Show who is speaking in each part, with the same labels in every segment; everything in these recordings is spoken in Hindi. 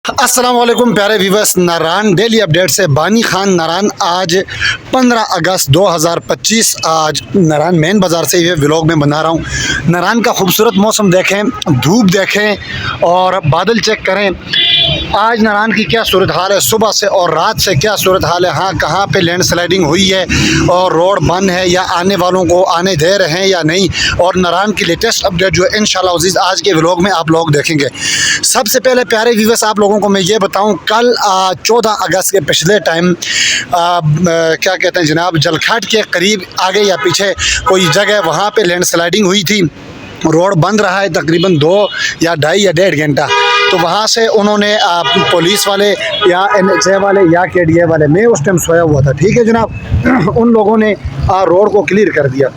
Speaker 1: अस्सलाम वालेकुम प्यारे व्यूवर्स, नारान डेली अपडेट से बानी खान नारान। आज 15 अगस्त 2025 आज नारान मेन बाज़ार से ये व्लॉग में बना रहा हूँ। नारान का खूबसूरत मौसम देखें, धूप देखें और बादल चेक करें। आज नारान की क्या सूरत हाल है, सुबह से और रात से क्या सूरत हाल है। हाँ, कहाँ पे लैंड स्लाइडिंग हुई है और रोड बंद है या आने वालों को आने दे रहे हैं या नहीं, और नारान की लेटेस्ट अपडेट जो है इंशाल्लाह अज़ीज़ आज के व्लॉग में आप लोग देखेंगे। सबसे पहले प्यारे व्यूवर्स, आप लोगों को मैं ये बताऊं, कल 14 अगस्त के पिछले टाइम क्या कहते हैं जनाब, जलखाट के करीब आगे या पीछे कोई जगह वहाँ पे लैंड स्लाइडिंग हुई थी। रोड बंद रहा है तकरीबन 2 या 2.5 या 1.5 घंटा। तो वहाँ से उन्होंने पुलिस वाले या NHA वाले या KDA वाले, मैं उस टाइम सोया हुआ था, ठीक है जनाब, उन लोगों ने रोड को क्लियर कर दिया।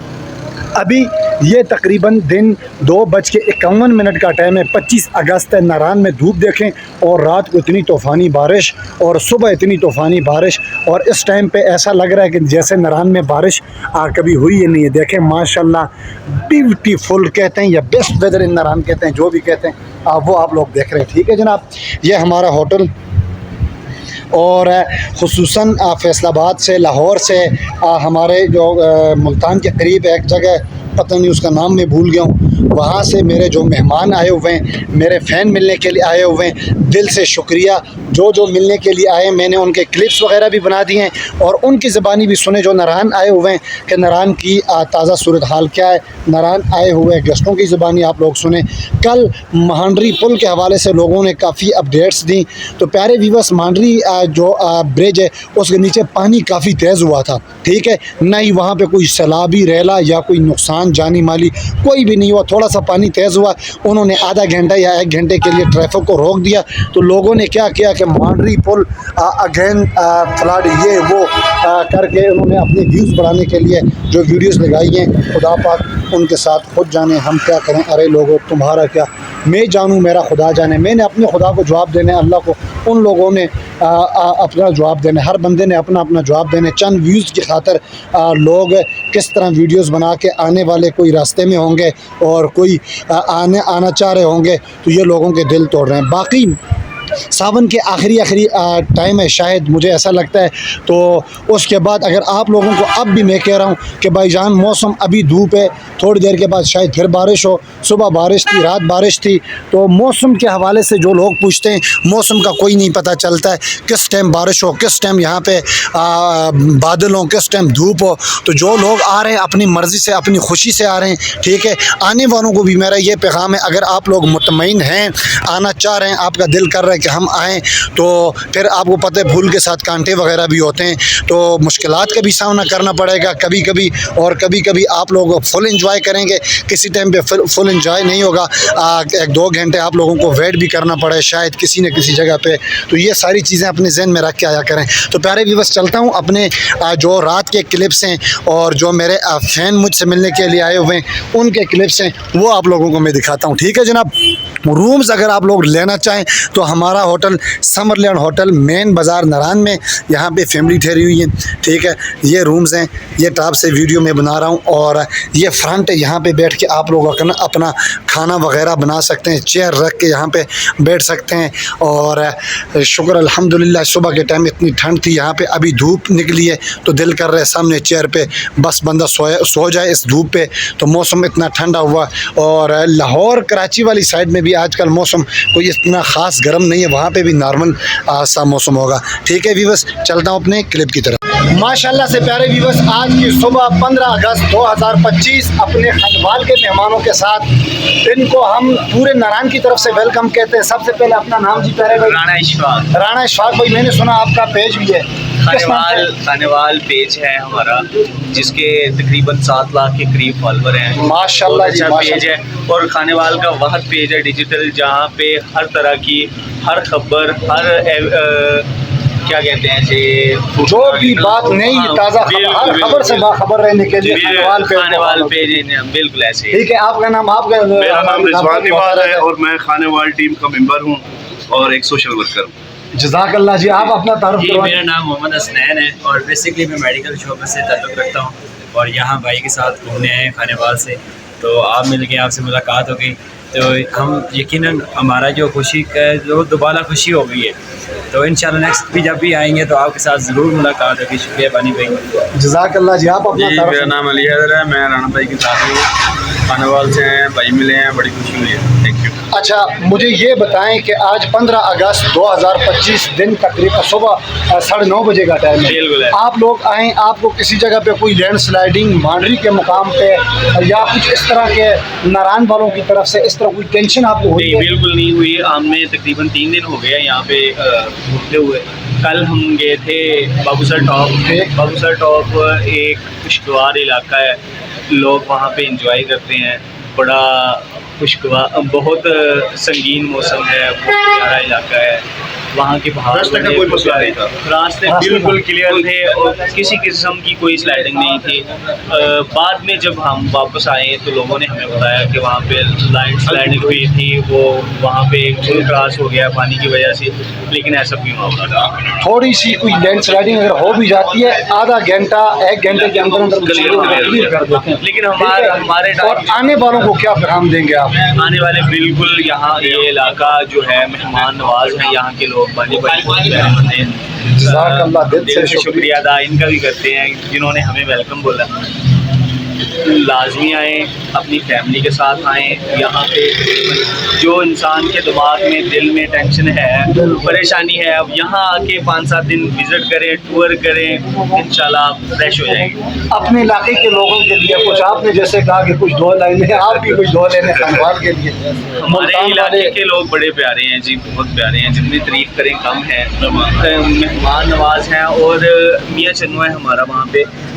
Speaker 1: अभी ये तकरीबन दिन 2:51 का टाइम है। 25 अगस्त है। नारान में धूप देखें और रात को इतनी तूफ़ानी बारिश और सुबह इतनी तूफ़ानी बारिश, और इस टाइम पे ऐसा लग रहा है कि जैसे नारान में बारिश कभी हुई ही नहीं है। देखें माशाल्लाह, ब्यूटीफुल कहते हैं या बेस्ट वेदर इन नारान कहते हैं, जो भी कहते हैं वो आप लोग देख रहे हैं, ठीक है जनाब। ये हमारा होटल, और खुसूसन फैसलाबाद से, लाहौर से, हमारे जो मुल्तान के करीब एक जगह, पता नहीं उसका नाम मैं भूल गया हूँ, वहाँ से मेरे जो मेहमान आए हुए हैं, मेरे फ़ैन मिलने के लिए आए हुए हैं, दिल से शुक्रिया। जो मिलने के लिए आए, मैंने उनके क्लिप्स वगैरह भी बना दिए हैं और उनकी ज़बानी भी सुने जो नारान आए हुए हैं कि नारान की ताज़ा सूरत हाल क्या है। नारान आए हुए गेस्टों की ज़बानी आप लोग सुने। कल महांडरी पुल के हवाले से लोगों ने काफ़ी अपडेट्स दी। तो प्यारे व्यूवर्स, महांडरी जो ब्रिज है उसके नीचे पानी काफ़ी तेज़ हुआ था, ठीक है, ना ही वहाँ पे कोई सैलाबी रेला या कोई नुकसान जानी माली कोई भी नहीं हुआ। थोड़ा सा पानी तेज़ हुआ, उन्होंने आधा घंटा या 1 घंटे के लिए ट्रैफिक को रोक दिया। तो लोगों ने क्या किया कि महांडरी पुल अगेन फ्लड ये वो करके उन्होंने अपने व्यूज़ बढ़ाने के लिए जो वीडियोस लगाई हैं, खुदा पाक उनके साथ खुद जाने, हम क्या करें। अरे लोगों, तुम्हारा क्या, मैं जानूँ मेरा खुदा जाने। मैंने अपने खुदा को जवाब देने, अल्लाह को, उन लोगों ने अपना जवाब देने, हर बंदे ने अपना अपना जवाब देने। चंद व्यूज़ की खातर लोग किस तरह वीडियोस बना के आने वाले, कोई रास्ते में होंगे और कोई आना चाह रहे होंगे, तो ये लोगों के दिल तोड़ रहे हैं। बाकी सावन के आखिरी टाइम है शायद, मुझे ऐसा लगता है। तो उसके बाद अगर आप लोगों को, अब भी मैं कह रहा हूँ कि भाईजान मौसम अभी धूप है, थोड़ी देर के बाद शायद फिर बारिश हो। सुबह बारिश थी, रात बारिश थी। तो मौसम के हवाले से जो लोग पूछते हैं, मौसम का कोई नहीं पता चलता है किस टाइम बारिश हो, किस टाइम यहाँ पे बादल हो, किस टाइम धूप हो। तो जो लोग आ रहे हैं अपनी मर्ज़ी से, अपनी खुशी से आ रहे हैं, ठीक है। आने वालों को भी मेरा ये पैगाम है, अगर आप लोग मुतमईन हैं, आना चाह रहे हैं, आपका दिल कर रहा है कि हम आएँ, तो फिर आपको पता है फूल के साथ कांटे वगैरह भी होते हैं, तो मुश्किलात का भी सामना करना पड़ेगा कभी कभी, और कभी कभी आप लोग फुल एंजॉय करेंगे, किसी टाइम पे फुल एंजॉय नहीं होगा। 1-2 घंटे आप लोगों को वेट भी करना पड़े शायद किसी न किसी जगह पे। तो ये सारी चीज़ें अपने जहन में रख के आया करें। तो प्यारे व्यूअर्स, चलता हूँ अपने जो रात के क्लिप्स हैं और जो मेरे फ़ैन मुझसे मिलने के लिए आए हुए हैं उनके क्लिप्स हैं, वो आप लोगों को मैं दिखाता हूँ, ठीक है जनाब। रूम्स अगर आप लोग लेना चाहें तो हमारा होटल समरलैंड होटल मेन बाज़ार नारान में, यहाँ पे फैमिली ठहरी हुई है, ठीक है। ये रूम्स हैं, ये टॉप से वीडियो में बना रहा हूँ, और ये फ्रंट है, यहाँ पे बैठ के आप लोग अपना खाना वगैरह बना सकते हैं, चेयर रख के यहाँ पे बैठ सकते हैं। और शुक्र अल्हम्दुलिल्लाह, सुबह के टाइम इतनी ठंड थी, यहाँ पे अभी धूप निकली है तो दिल कर रहा है सामने चेयर पे बस बंदा सो जाए इस धूप पे। तो मौसम इतना ठंडा हुआ, और लाहौर कराची वाली साइड में भी आजकल मौसम कोई इतना ख़ास गर्म नहीं है, वहाँ पे भी नॉर्मल सा मौसम होगा, ठीक है व्यूअर्स। चलता हूँ अपने क्लिप की तरफ। माशाल्लाह से प्यारे व्यूअर्स, आज की सुबह 15 अगस्त 2025 अपने खनवाल के मेहमानों के साथ, इनको हम पूरे नारान की तरफ से वेलकम कहते हैं। सबसे पहले अपना नाम जी प्यारे भाई।
Speaker 2: राणा इशफाक।
Speaker 1: राणा इशफाक भाई, मैंने सुना आपका पेज भी है,
Speaker 2: खानेवाल पेज है हमारा, जिसके तकरीबन 7 लाख के करीब फॉलोवर हैं।
Speaker 1: माशाल्लाह जी,
Speaker 2: अच्छा पेज है। और खानेवाल का वाहद पेज है डिजिटल, जहाँ पे हर तरह की हर खबर, हर क्या कहते हैं जी,
Speaker 1: जो भी बात नहीं, ताज़ा हर खबर से बाखबर रहने के लिए
Speaker 2: खानेवाल पेज है, बिल्कुल ऐसे।
Speaker 1: ठीक है, आपका नाम?
Speaker 3: मेरा नाम रिजवान निवाज है और मैं खानेवाल टीम का मेंबर हूँ और एक सोशल वर्कर हूँ।
Speaker 1: जज़ाकल्लाह जी, आप अपना तारुफ करवाएं।
Speaker 4: मेरा नाम मोहम्मद हसनैन है और बेसिकली मैं मेडिकल शोबे से ताल्लुक़ रखता हूँ और यहाँ भाई के साथ घूमने आए खानेवाल से, तो आप मिल के आपसे मुलाकात हो गई। तो हम यकीनन हमारा जो खुशी का जो दोबारा खुशी हो गई है। तो इंशाल्लाह नेक्स्ट भी जब भी आएंगे तो आपके साथ ज़रूर मुलाकात होगी। शुक्रिया बानी भाई।
Speaker 1: जज़ाकल्लाह जी। आप अपना
Speaker 5: जी,
Speaker 1: तारुफ-
Speaker 5: मेरा नाम अली हैदर है, मैं राना भाई के साथ हूँ, खानेवाल से हैं, भाई मिले हैं, बड़ी खुशी हुई है। Thank you.
Speaker 1: अच्छा, मुझे ये बताएं कि आज 15 अगस्त 2025 दिन तकरीबन सुबह 9:30 बजे का टाइम
Speaker 2: बिल्कुल
Speaker 1: है।
Speaker 2: है।
Speaker 1: आप लोग आए, आपको किसी जगह पे कोई लैंड स्लाइडिंग मांडरी के मुकाम पे या कुछ इस तरह के नारायण वालों की तरफ से इस तरह कोई टेंशन आपको हुई
Speaker 2: नहीं,
Speaker 1: है?
Speaker 2: बिल्कुल नहीं हुई। हमें तकरीबन 3 दिन हो गए यहाँ पे घूमते हुए। कल हम गए थे बाबूसर टॉप। बाबूसर टॉप एक खुशगवार इलाका है, लोग वहाँ पे इंजॉय करते हैं, बड़ा खुशगवार, बहुत संगीन मौसम है, बहुत प्यारा इलाका है। वहाँ के पहाड़
Speaker 3: रास्ते का कोई मसला नहीं था।
Speaker 2: रास्ते बिल्कुल क्लियर थे और किसी किस्म की कोई स्लाइडिंग नहीं थी। बाद में जब हम वापस आए तो लोगों ने हमें बताया कि वहाँ पे लाइन स्लाइडिंग हुई थी, वो वहाँ पे पुल क्रॉस हो गया पानी की वजह से, लेकिन ऐसा कोई मामला था।
Speaker 1: थोड़ी सी कोई लैंड स्लाइडिंग अगर हो भी जाती है, आधा घंटा 1 घंटे के अंदर अंदर क्लियर कर देते हैं।
Speaker 2: लेकिन
Speaker 1: ठीक है? और आने वालों को क्या पैगाम देंगे आप?
Speaker 2: आने वाले बिल्कुल यहाँ ये इलाका जो है मेहमान नवाज है, यहाँ के लोग बानी भाई बहुत प्यारे होते हैं।
Speaker 1: जज़ाकल्लाह, दिल से
Speaker 2: दिल से शुक्रिया अदा इनका भी करते हैं जिन्होंने हमें वेलकम बोला। लाजमी आएँ, अपनी फैमिली के साथ आएँ। यहाँ पे जो इंसान के दिमाग में दिल में टेंशन है, परेशानी है, अब यहाँ आके 5-7 दिन विज़िट करें, टूर करें, इंशाल्लाह फ्रेश हो जाएंगे।
Speaker 1: अपने इलाके के लोगों के लिए कुछ, आपने जैसे कहा कि कुछ 2 लाइनें, आप भी कुछ 2 लाइनें खानवाल के लिए।
Speaker 2: हमारे
Speaker 1: मुल्तान
Speaker 2: इलाके
Speaker 1: वाले
Speaker 2: के लोग बड़े प्यारे हैं जी, बहुत प्यारे हैं, जितनी तारीफ करें कम है। मेहमान नवाज हैं और मियाँ चन्नू है हमारा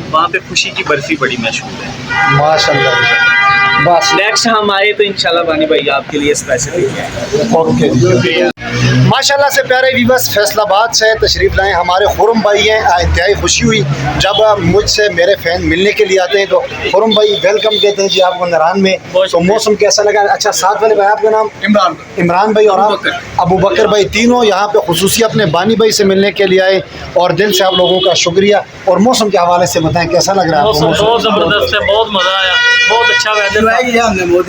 Speaker 2: वहाँ पे खुशी की बर्फ़ी बड़ी मशहूर है।
Speaker 1: माशाल्लाह। बस
Speaker 2: नेक्स्ट हम आए तो इंशाल्लाह बानी भाई आपके लिए स्पेशल है।
Speaker 1: ओके जी। माशाल्लाह से प्यारे वीवर्स, फैसलाबाद से तशरीफ़ लाए हमारे खुरम भाई हैं। इंतहाई खुशी हुई जब मुझसे मेरे फ़ैन मिलने के लिए आते हैं। तो खुरम भाई वेलकम कहते हैं जी आपको नारायण में। तो मौसम कैसा लगा? अच्छा, साथ वाले भाई आपका नाम? इमरान भाई और आप अबू बकर भाई, तीनों यहाँ पे खुसूसी अपने बानी भाई से मिलने के लिए आए और दिल से आप लोगों का शुक्रिया। और मौसम के हवाले से बताएं कैसा लग रहा है आपको?
Speaker 6: बहुत ज़बरदस्त है, बहुत मज़ा आया, बहुत अच्छा वेदर,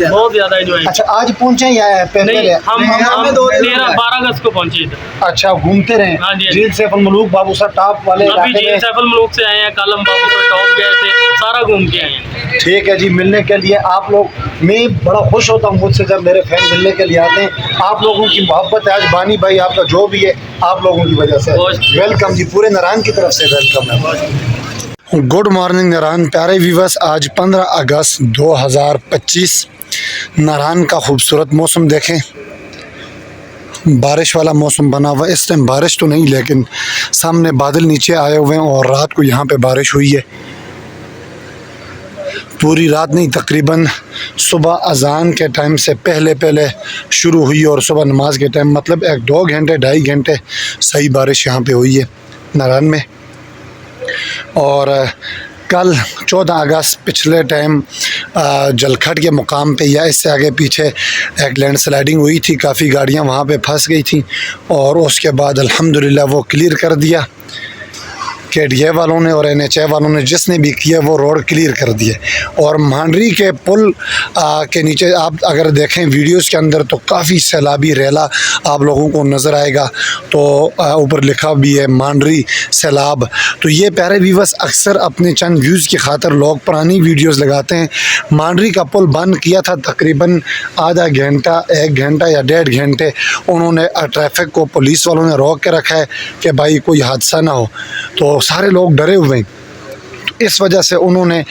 Speaker 6: बहुत ज़्यादा एंजॉय।
Speaker 1: अच्छा, आज पहुँचे या
Speaker 6: नहीं, हम 13-12 अगस्त को पहुँचे थे।
Speaker 1: अच्छा, घूमते रहे?
Speaker 6: हाँ जी, हाँ जी।
Speaker 1: झील सैफुल मलूक बाबूसर टॉप वाले
Speaker 6: अभी
Speaker 1: इलाके
Speaker 6: झील
Speaker 1: में।
Speaker 6: सैफुल मलूक से आए हैं, कल हम बाबूसर टॉप गए थे, सारा घूम के आए हैं।
Speaker 1: ठीक है जी, मिलने के लिए आप लोग, मैं बड़ा खुश होता हूँ मुझसे जब मेरे फैन मिलने के लिए आते हैं। आप लोगों की मोहब्बत है, आज बानी भाई आपका जो भी है आप लोगों की वजह से। वेलकम जी, पूरे नारायण की तरफ से वेलकम है। गुड मॉर्निंग नारायण प्यारे व्यूवर्स, आज 15 अगस्त 2025 नारायण का खूबसूरत मौसम देखें, बारिश वाला मौसम बना हुआ। इस टाइम बारिश तो नहीं, लेकिन सामने बादल नीचे आए हुए हैं और रात को यहाँ पे बारिश हुई है। पूरी रात नहीं, तकरीबन सुबह अजान के टाइम से पहले शुरू हुई और सुबह नमाज के टाइम, मतलब 1-2 घंटे 2.5 घंटे सही बारिश यहाँ पे हुई है नारायण में। और कल 14 अगस्त पिछले टाइम जलखट के मुकाम पे या इससे आगे पीछे एक लैंड स्लाइडिंग हुई थी, काफ़ी गाड़ियाँ वहाँ पे फंस गई थी और उसके बाद अल्हम्दुलिल्लाह वो क्लियर कर दिया। KDA वालों ने और NHA वालों ने, जिसने भी किया वो रोड क्लियर कर दिए। और मांडरी के पुल के नीचे आप अगर देखें वीडियोस के अंदर तो काफ़ी सैलाबी रेला आप लोगों को नज़र आएगा। तो ऊपर लिखा भी है मांडरी सैलाब। तो ये प्यारे व्यूवर्स, अक्सर अपने चंद व्यूज़ की खातर लोग पुरानी वीडियोस लगाते हैं। मांडरी का पुल बंद किया था तकरीबन आधा घंटा, 1 घंटा या 1.5 घंटे उन्होंने ट्रैफिक को, पुलिस वालों ने रोक के रखा है कि भाई कोई हादसा ना हो। तो सारे लोग डरे हुए हैं, तो इस वजह से उन्होंने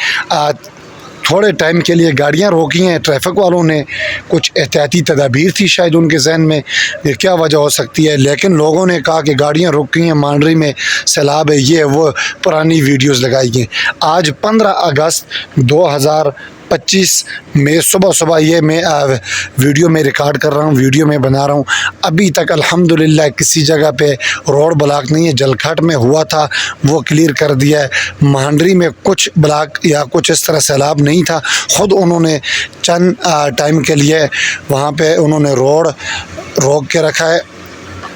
Speaker 1: थोड़े टाइम के लिए गाड़ियां रोकी हैं। ट्रैफिक वालों ने कुछ एहतियाती तदाबीर थी शायद उनके जहन में, ये क्या वजह हो सकती है, लेकिन लोगों ने कहा कि गाड़ियां रुकी हैं, मांडरी में सैलाब है, ये वो पुरानी वीडियोस लगाई हैं। आज 15 अगस्त 2025 में सुबह ये मैं वीडियो में रिकॉर्ड कर रहा हूँ, वीडियो में बना रहा हूँ। अभी तक अल्हम्दुलिल्लाह किसी जगह पे रोड ब्लॉक नहीं है। जलखट में हुआ था वो क्लियर कर दिया है। मांडरी में कुछ ब्लॉक या कुछ इस तरह सैलाब नहीं था, ख़ुद उन्होंने चंद टाइम के लिए वहाँ पे उन्होंने रोड रोक के रखा है।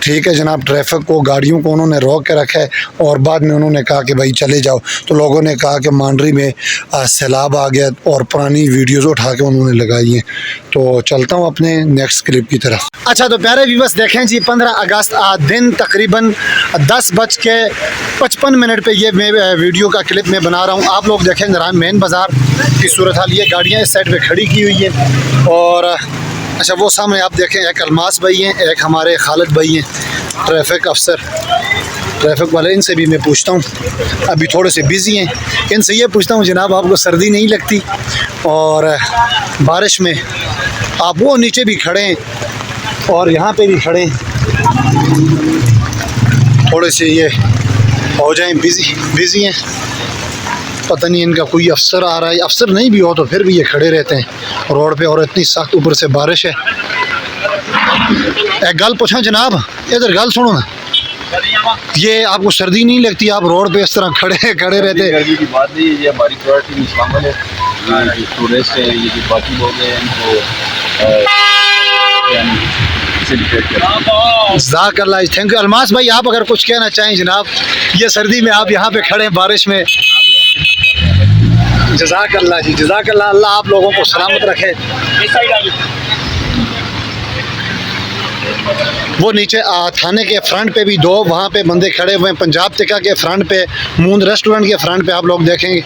Speaker 1: ठीक है जनाब, ट्रैफिक को, गाड़ियों को उन्होंने रोक के रखा है और बाद में उन्होंने कहा कि भाई चले जाओ। तो लोगों ने कहा कि मांडरी में सैलाब आ गया और पुरानी वीडियोज़ उठा के उन्होंने लगाई हैं। तो चलता हूँ अपने नेक्स्ट क्लिप की तरफ। अच्छा तो प्यारे व्यूअर्स देखें जी, 15 अगस्त आज दिन तकरीबन 10:55 पे ये मैं वीडियो का क्लिप मैं बना रहा हूँ। आप लोग देखें नारायण मेन बाज़ार की सूरत हाल, ये गाड़ियाँ इस साइड पे खड़ी की हुई हैं। और अच्छा वो सामने आप देखें, एक अलमास भाई हैं, एक हमारे खालिद भाई हैं ट्रैफिक अफसर, ट्रैफिक वाले। इनसे भी मैं पूछता हूँ, अभी थोड़े से बिज़ी हैं, इनसे ये पूछता हूँ जनाब आपको सर्दी नहीं लगती? और बारिश में आप वो नीचे भी खड़े हैं और यहाँ पे भी खड़े हैं, थोड़े से ये हो जाएं बिज़ी हैं। पता नहीं इनका कोई अफसर आ रहा है, अफसर नहीं भी हो तो फिर भी ये खड़े रहते हैं रोड पे और इतनी सख्त ऊपर से बारिश है। एक गल पूछा जनाब, इधर गल सुनो ना, ये आपको सर्दी नहीं लगती? आप रोड पे इस तरह खड़े रहते हैं।
Speaker 5: गर्मी की बात नहीं है, ये हमारी प्रायोरिटी शामिल है। टूरिस्ट है, ये जो बाकी लोग हैं इनको
Speaker 1: ज़ाकल्लाह, थैंक यू। अलमास भाई आप अगर कुछ कहना चाहें जनाब, ये सर्दी में आप यहाँ पे खड़े हैं बारिश में। जज़ाकल्लाह जी, जज़ाकल्लाह, अल्लाह आप लोगों को सलामत रखे। वो नीचे थाने के फ्रंट पे भी दो वहाँ पे बंदे खड़े हुए हैं, पंजाब टिक्का के फ्रंट पे, मूंद रेस्टोरेंट के फ्रंट पे आप लोग देखेंगे।